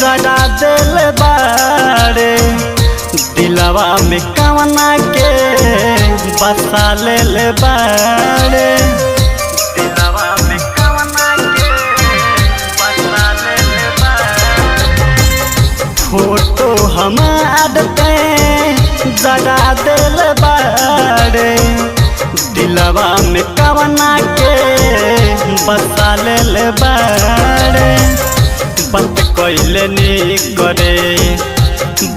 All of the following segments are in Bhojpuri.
जरा दिल बारे दिलवा में कवना के बसा ले बारे दिलवा में कवना के बसा ले बारे फोटो हमार पे जरा दिल बारे दिलवा में कवना के बसा ले बारे बात कइले नी करे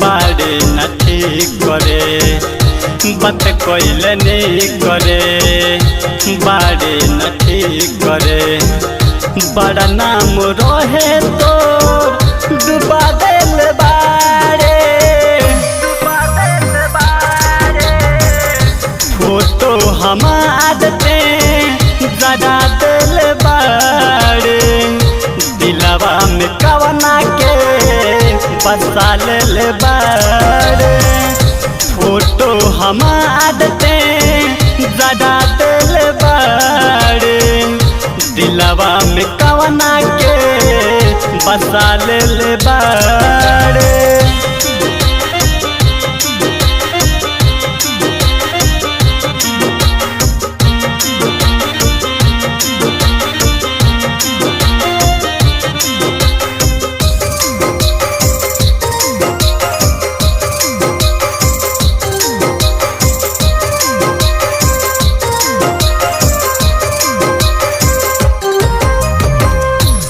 बारे न ठीक करे बात कइले नी करे बारे न ठीक करे बड़ा नाम रहे तो डुबा दिल बारे फोटो हमार पे जरा दिल बारे दिलवा में कवना के बसा ले बारे फोटो हमार पे जरा दिल बारे दिलवा में कवना के बसा ले बारे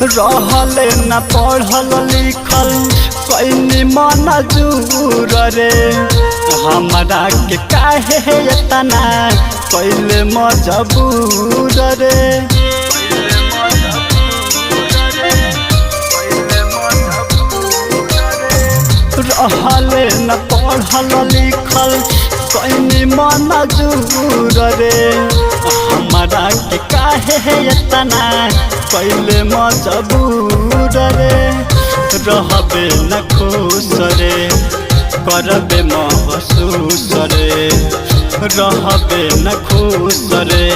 रहले न पढ़ल लिखल कैनी मन जूर रे हमरा के काहे इतना कैले मजबूर रे रहले न पढ़ल लिखल कैनी मन जूर रे हमरा के काहे इतना कैले मजबूर रे रहबे न खुश रे करबे महसूस रे रहबे न खुश रे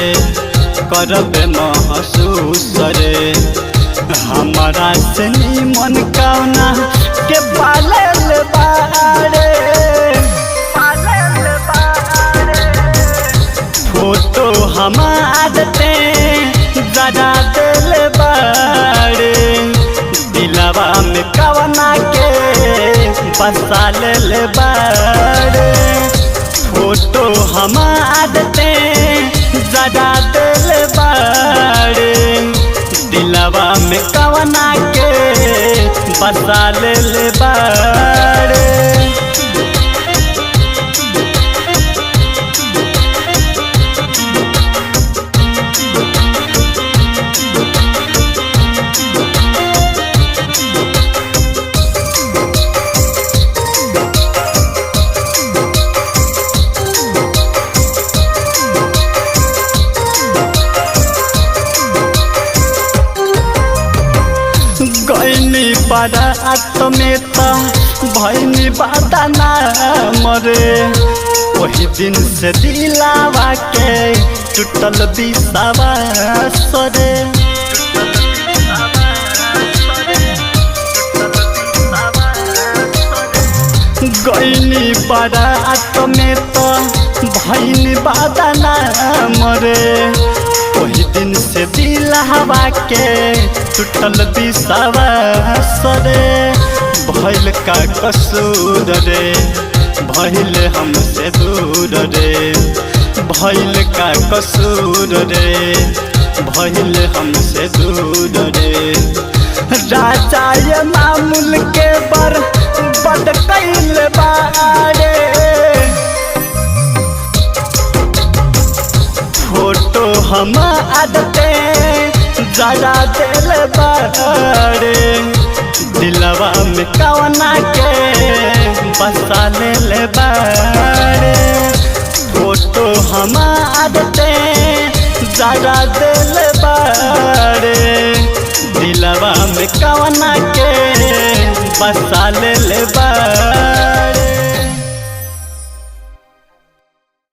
करबे महसूस रे हमारा से निमन कौना के पालल बारे फोटो हमार पे जरा दिल बारे दिलवा में कवना के बसा ले बारे फोटो हमार पे जरा दिल बारे दिलवा में कवना के बसा ले बारे गईनी बारात में भैनी बादाना मरे वही दिन से दिलावा के टूटल विश्वास रे गईनी बारात में भैनी बादाना मरे वही दिन से दिलावा के टूटल विश्वास रे भइल का कसूर रे भइल हमसे दूर रे भइल का कसूर रे भइल हमसे दूर रे राजा ये मामूल के बर बद कैल बारे फोटो हमार पे जरा दिल बारे दिलवा में कवना के बसा ले बारे फोटो हमार पे जरा दिल बारे दिलवा में कवना के बसा ले बारे।